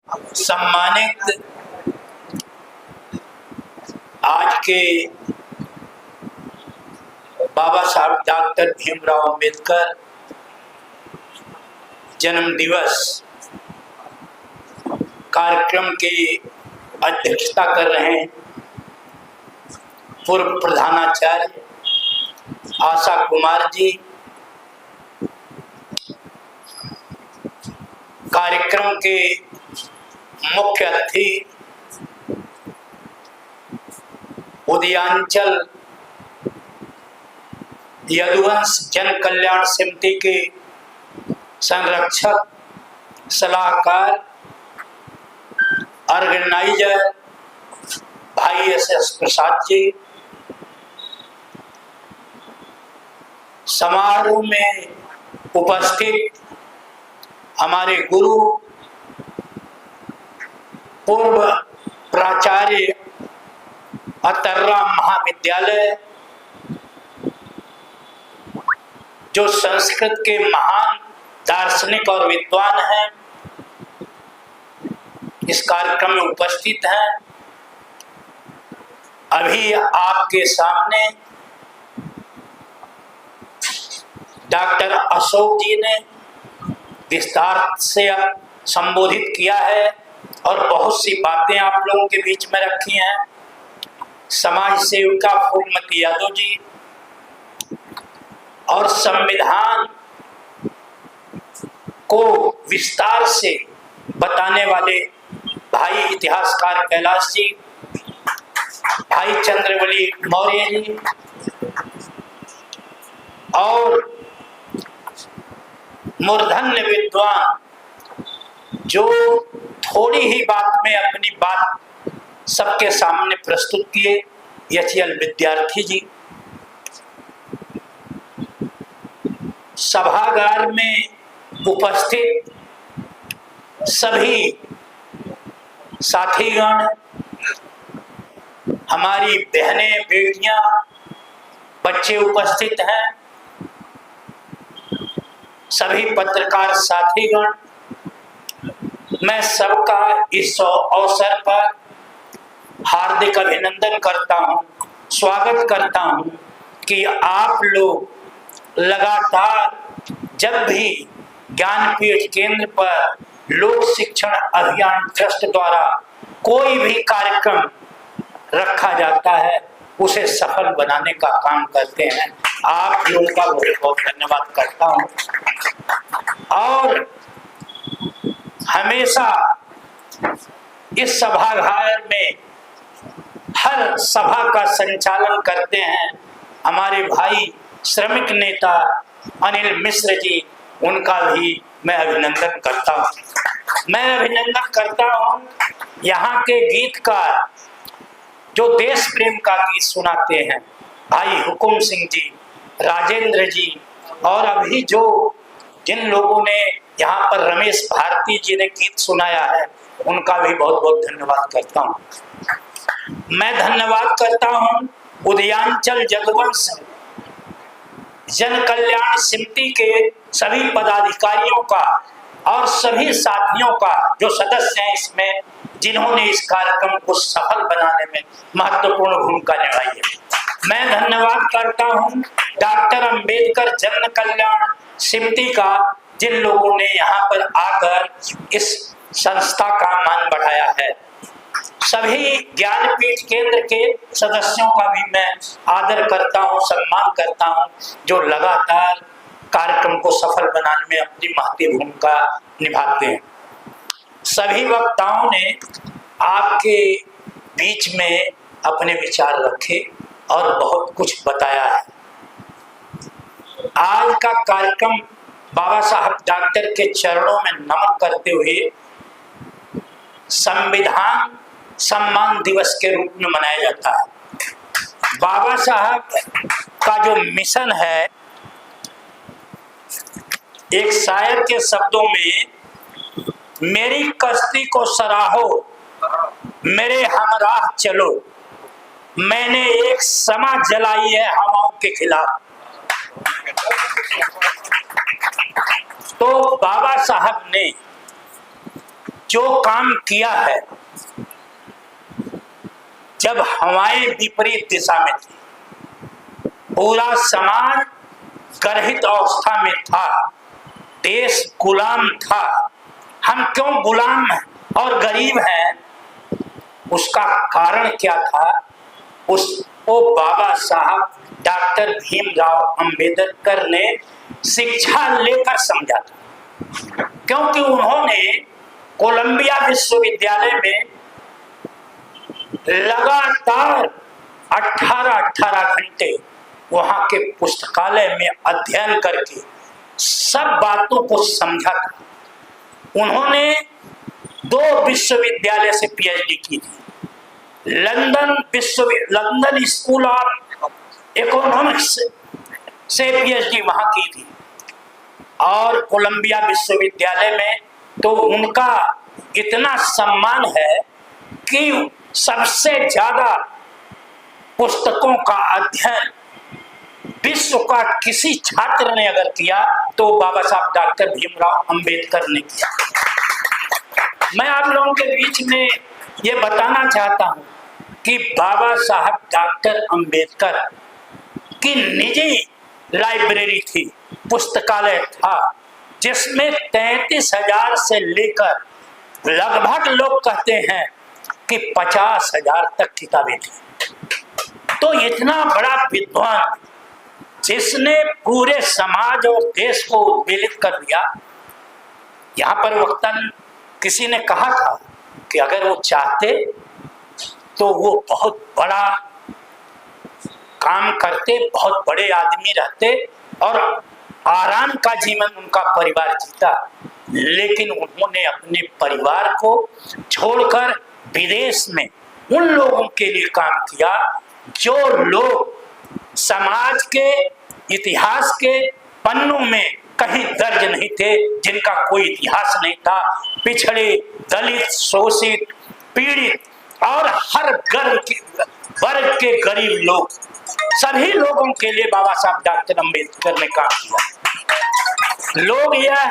सम्मानित आज के बाबा साहब डॉक्टर भीमराव अंबेडकर जन्म दिवस कार्यक्रम की अध्यक्षता कर रहे हैं पूर्व प्रधानाचार्य आशा कुमार जी। कार्यक्रम के मुख्य अतिथि उदयांचल यदुवंश जन कल्याण समिति के संरक्षक सलाहकार ऑर्गेनाइजर भाई एस प्रसाद जी, समारोह में उपस्थित हमारे गुरु पूर्व प्राचार्य अतर्रा महाविद्यालय जो संस्कृत के महान दार्शनिक और विद्वान हैं, इस कार्यक्रम में उपस्थित हैं। अभी आपके सामने डॉक्टर अशोक जी ने विस्तार से संबोधित किया है और बहुत सी बातें आप लोगों के बीच में रखी हैं। समाज सेविका फूलमती यादव जी और संविधान को विस्तार से बताने वाले भाई इतिहासकार कैलाश जी, भाई चंद्रवली मौर्य जी और मूर्धन्य विद्वान जो थोड़ी ही बात में अपनी बात सबके सामने प्रस्तुत किए, एचएल विद्यार्थी जी। सभागार में उपस्थित सभी साथीगण, हमारी बहनें बेटियां, बच्चे उपस्थित हैं, सभी पत्रकार साथीगण, मैं सबका इस अवसर पर हार्दिक अभिनंदन करता हूं, स्वागत करता हूं कि आप लोग लगातार जब भी ज्ञानपीठ केंद्र पर लोक शिक्षण अभियान ट्रस्ट द्वारा कोई भी कार्यक्रम रखा जाता है उसे सफल बनाने का काम करते हैं। आप लोगों का बहुत बहुत धन्यवाद करता हूं और हमेशा इस सभागार में हर सभा का संचालन करते हैं हमारे भाई श्रमिक नेता अनिल मिश्र जी, उनका भी मैं अभिनंदन करता हूं। मैं अभिनंदन करता हूं यहाँ के गीतकार जो देश प्रेम का गीत सुनाते हैं, भाई हुकुम सिंह जी, राजेंद्र जी और अभी जो जिन लोगों ने यहाँ पर रमेश भारती जी ने गीत सुनाया है, उनका भी बहुत बहुत धन्यवाद करता हूँ। मैं धन्यवाद करता हूँ उदयांचल यदुवंश जन कल्याण समिति के सभी पदाधिकारियों का और सभी साथियों का जो सदस्य हैं इसमें, जिन्होंने इस कार्यक्रम को सफल बनाने में महत्वपूर्ण भूमिका निभाई है। मैं धन्यवाद करता हूं डॉक्टर अंबेडकर जन कल्याण समिति का, जिन लोगों ने यहाँ पर आकर इस संस्था का मान बढ़ाया है। सभी ज्ञानपीठ केंद्र के सदस्यों का भी मैं आदर करता हूं, सम्मान करता हूं, जो लगातार कार्यक्रम को सफल बनाने में अपनी महती भूमिका निभाते हैं। सभी वक्ताओं ने आपके बीच में अपने विचार रखे और बहुत कुछ बताया है। आज का कार्यक्रम बाबा साहब डॉक्टर के चरणों में नमन करते हुए संविधान सम्मान दिवस के रूप में मनाया जाता है। बाबा साहब का जो मिशन है, एक शायर के शब्दों में, मेरी कश्ती को सराहो, मेरे हमराह चलो, मैंने एक समा जलाई है हवाओं के खिलाफ। तो बाबा साहब ने जो काम किया है, जब हवाएं विपरीत दिशा में थी, पूरा समाज गर्भित अवस्था में था, देश गुलाम था। हम क्यों गुलाम और गरीब हैं? उसका कारण क्या था? उसको बाबा साहब डॉक्टर भीमराव अंबेडकर ने शिक्षा लेकर समझा था, क्योंकि उन्होंने कोलंबिया विश्वविद्यालय में लगातार 18 घंटे वहां के पुस्तकालय में अध्ययन करके सब बातों को समझा था। उन्होंने 2 विश्वविद्यालय से पीएचडी की थी। लंदन स्कूल ऑफ इकोनॉमिक्स से पीएचडी वहां की थी, और कोलंबिया विश्वविद्यालय में तो उनका इतना सम्मान है कि सबसे ज्यादा पुस्तकों का अध्ययन विश्व का किसी छात्र ने अगर किया तो बाबा साहब डॉक्टर भीमराव अंबेडकर ने किया। मैं आप लोगों के बीच में ये बताना चाहता हूं कि बाबा साहब डॉक्टर अंबेडकर की निजी लाइब्रेरी थी, पुस्तकालय था, जिसमें 33,000 से लेकर लगभग लोग कहते हैं कि 50,000 तक किताबें थी। तो इतना बड़ा विद्वान जिसने पूरे समाज और देश को उद्वेलित कर दिया। यहाँ पर वक्तन किसी ने कहा था कि अगर वो चाहते तो वो बहुत बड़ा काम करते, बहुत बड़े आदमी रहते और आराम का जीवन उनका परिवार जीता, लेकिन उन्होंने अपने परिवार को छोड़कर विदेश में उन लोगों के लिए काम किया जो लोग समाज के इतिहास के पन्नों में कहीं दर्ज नहीं थे, जिनका कोई इतिहास नहीं था। पिछड़े, दलित, शोषित, पीड़ित और हर वर्ग के गरीब लोग, सभी लोगों के लिए बाबा साहब डॉक्टर अंबेडकर ने काम किया। लोग यह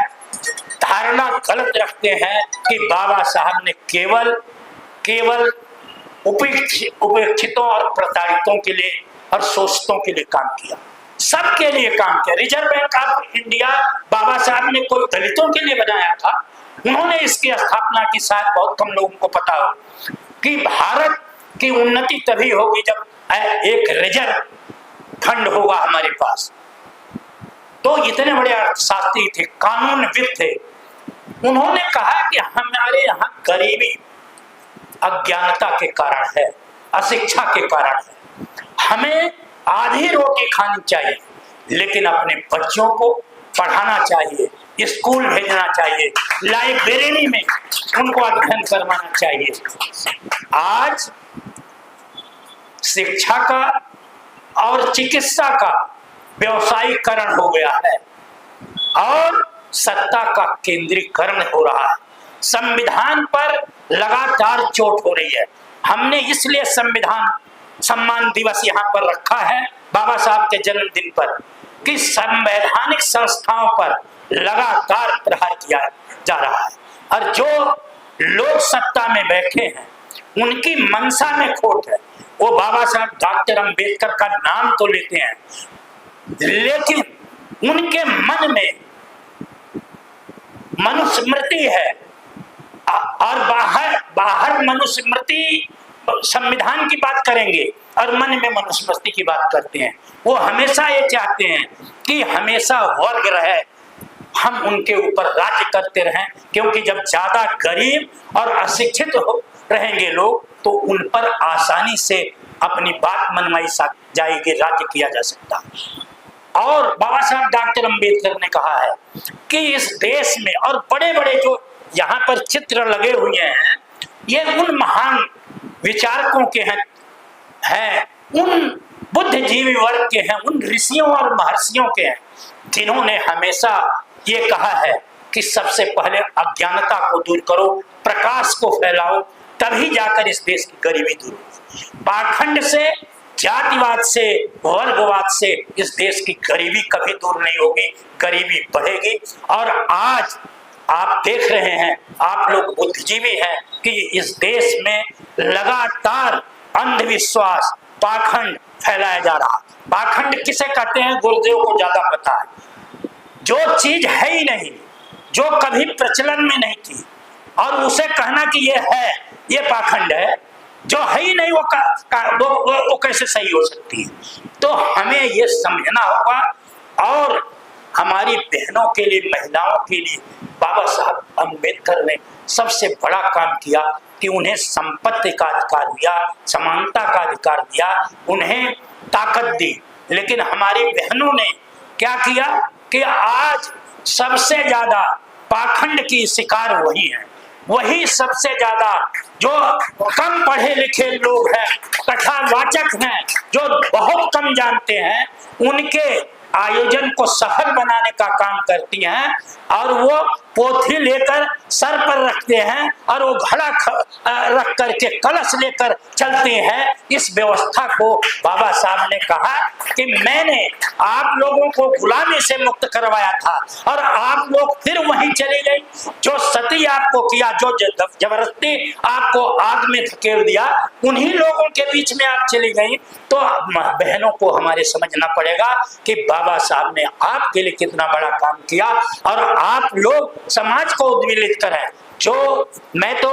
धारणा गलत रखते हैं कि बाबा साहब ने केवल उपेक्षितों और प्रताड़ितों के लिए और शोषितों के लिए काम किया, सबके लिए काम किया। रिजर्व बैंक ऑफ इंडिया बाबा साहब ने कोई दलितों के लिए बनाया था? उन्होंने इसकी स्थापना की, शायद बहुत कम लोगों को पता हो कि भारत की उन्नति तभी होगी जब एक रिजर्व फंड होगा हमारे पास। तो इतने बड़े अर्थशास्त्री थे, कानूनविद थे। उन्होंने कहा कि हमारे यहाँ गरीबी अज्ञानता के कारण है, अशिक्षा के कारण है। हमें आधी रोटी खानी चाहिए, लेकिन अपने बच्चों को पढ़ाना चाहिए, स्कूल भेजना चाहिए, लाइब्रेरी में उनको अध्ययन करवाना चाहिए। आज शिक्षा का और चिकित्सा का व्यवसायीकरण हो गया है और सत्ता का केंद्रीकरण हो रहा है। संविधान पर लगातार चोट हो रही है। हमने इसलिए संविधान सम्मान दिवस यहाँ पर रखा है बाबा साहब के जन्मदिन पर कि संवैधानिक संस्थाओं पर लगातार प्रहार किया जा रहा है, और जो लोग सत्ता में बैठे हैं उनकी मंशा में खोट है। वो बाबा साहब डॉक्टर अंबेडकर का नाम तो लेते हैं, लेकिन उनके मन में मनुस्मृति है और बाहर मनुस्मृति, संविधान की बात करेंगे और मन में मनुस्मृति की बात करते हैं। वो हमेशा ये चाहते हैं कि हमेशा वर्ग रहे, हम उनके ऊपर राज्य करते रहें, क्योंकि जब ज्यादा गरीब और अशिक्षित रहेंगे लोग तो उन पर आसानी से अपनी बात मनवाई जाएगी, राज्य किया जा सकता। और बाबा साहब डॉक्टर अंबेडकर ने कहा है कि इस देश में, और बड़े बड़े जो यहाँ पर चित्र लगे हुए हैं, ये उन महान विचारकों के हैं, उन बुद्धिजीवी वर्ग के हैं, उन ऋषियों और महर्षियों के हैं, जिन्होंने हमेशा ये कहा है कि सबसे पहले अज्ञानता को दूर करो, प्रकाश को फैलाओ, तभी जाकर इस देश की गरीबी दूर होगी। पाखंड से, जातिवाद से, वर्गवाद से इस देश की गरीबी कभी दूर नहीं होगी, गरीबी बढ़ेगी। और आज आप देख रहे हैं, आप लोग बुद्धिजीवी हैं कि इस देश में लगातार अंधविश्वास, पाखंड फैलाया जा रहा। पाखंड किसे कहते हैं, गुरुदेव को ज्यादा पता है। जो चीज है ही नहीं, जो कभी प्रचलन में नहीं थी, और उसे कहना कि ये है, ये पाखंड है। जो है ही नहीं वो कैसे सही हो सकती है। तो हमें ये समझना होगा। और हमारी बहनों के लिए, महिलाओं के लिए बाबा साहब अम्बेडकर ने सबसे बड़ा काम किया कि उन्हें संपत्ति का अधिकार दिया, समानता का अधिकार दिया, उन्हें ताकत दी। लेकिन हमारी बहनों ने क्या किया कि आज सबसे ज्यादा पाखंड की शिकार वही है। वही सबसे ज्यादा जो कम पढ़े लिखे लोग हैं, कथावाचक हैं, जो बहुत कम जानते हैं, उनके आयोजन को सफल बनाने का काम करती हैं। और वो पोथी लेकर सर पर रखते हैं और वो घड़ा रख करके कलश लेकर चलते हैं। इस व्यवस्था को बाबा साहब ने कहा कि मैंने आप लोगों को गुलामी से मुक्त करवाया था और आप लोग फिर वहीं चले गए। जो सती आपको किया, जो जबरदस्ती आपको आग में धकेल दिया, उन्हीं लोगों के बीच में आप चली गई। तो बहनों को हमारे समझना पड़ेगा कि बाबा साहब ने आपके लिए कितना बड़ा काम किया और आप लोग समाज को उद्वेलित करें। जो मैं तो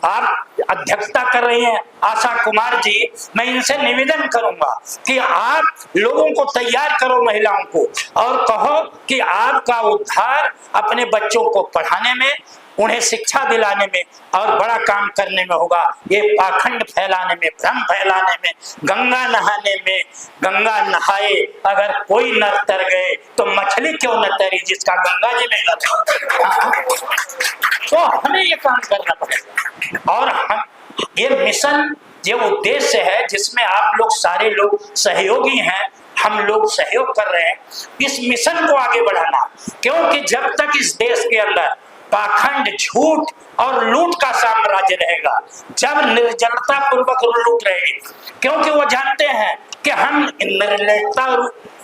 आप अध्यक्षता कर रही हैं आशा कुमार जी, मैं इनसे निवेदन करूंगा कि आप लोगों को तैयार करो, महिलाओं को, और कहो कि आपका उद्धार अपने बच्चों को पढ़ाने में, उन्हें शिक्षा दिलाने में और बड़ा काम करने में होगा। ये पाखंड फैलाने में, भ्रम फैलाने में, गंगा नहाने में, गंगा नहाए अगर कोई न तर गए तो मछली क्यों न तैरी जिसका गंगा जी में लगा। तो हमें ये काम करना पड़ेगा। और हम ये मिशन, ये उद्देश्य है जिसमें आप लोग सारे लोग सहयोगी हैं, हम लोग सहयोग कर रहे हैं इस मिशन को आगे बढ़ाना। क्योंकि जब तक इस देश के अंदर पाखंड, झूठ और लूट का साम्राज्य रहेगा, जब निर्जलता पूर्वक लूट रहेगी, क्योंकि वो जानते हैं कि हम निर्लजता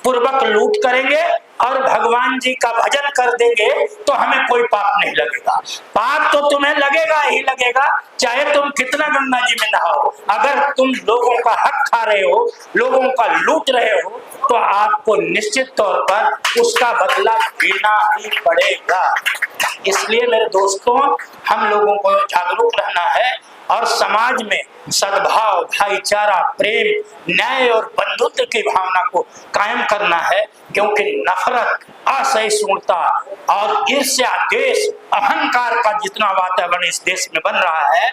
पूर्वक लूट करेंगे और भगवान जी का भजन कर देंगे तो हमें कोई पाप नहीं लगेगा। पाप तो तुम्हें लगेगा ही लगेगा, चाहे तुम कितना गंगा जी में नहाओ। अगर तुम लोगों का हक खा रहे हो, लोगों का लूट रहे हो, तो आपको निश्चित तौर पर उसका बदला लेना ही पड़ेगा। इसलिए मेरे दोस्तों, हम लोगों को जागरूक रहना है और समाज में सद्भाव, भाईचारा, प्रेम, न्याय और बंधुत्व की भावना को कायम करना है। क्योंकि नफरत, असहिष्णुता और ईर्ष्या, द्वेष, अहंकार का जितना वातावरण इस देश में बन रहा है,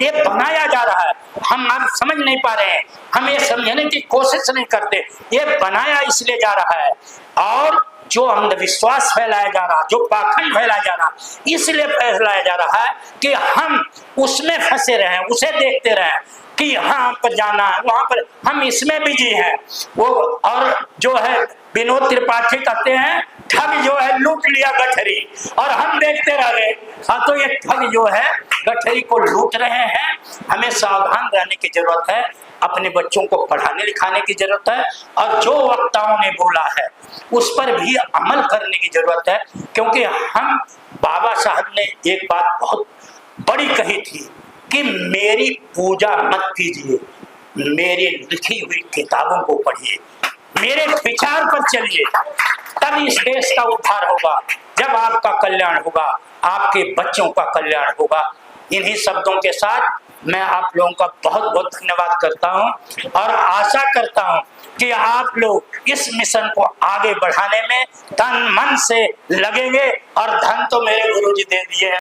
ये बनाया जा रहा है। हम अब समझ नहीं पा रहे हैं, हम ये समझने की कोशिश नहीं करते। ये बनाया इसलिए जा रहा है, और जो अंधविश्वास फैलाया जा रहा, जो पाखंड फैलाया जा रहा, इसलिए फैलाया जा रहा है कि हम उसमें फंसे रहें, उसे देखते रहें कि यहाँ पर जाना है, वहां पर हम इसमें बिजी हैं। वो और जो है विनोद त्रिपाठी कहते हैं, ठग जो है लूट लिया गठरी, और हम देखते रह गए। हाँ, तो ये ठग जो है गठरी को लूट रहे हैं। हमें सावधान रहने की जरूरत है, अपने बच्चों को पढ़ाने लिखाने की जरूरत है, और जो वक्ताओं ने बोला है उस पर भी अमल करने की जरूरत है। क्योंकि हम, बाबा साहब ने एक बात बहुत बड़ी कही थी कि मेरी पूजा मत कीजिए, मेरी लिखी हुई किताबों को पढ़िए, मेरे विचार पर चलिए, तब इस देश का उद्धार होगा। जब आपका कल्याण होगा, आपके बच्चों का कल्याण होगा। इन्हीं शब्दों के साथ मैं आप लोगों का बहुत बहुत धन्यवाद करता हूं और आशा करता हूं कि आप लोग इस मिशन को आगे बढ़ाने में तन मन से लगेंगे। और धन तो मेरे गुरुजी दे दिए हैं।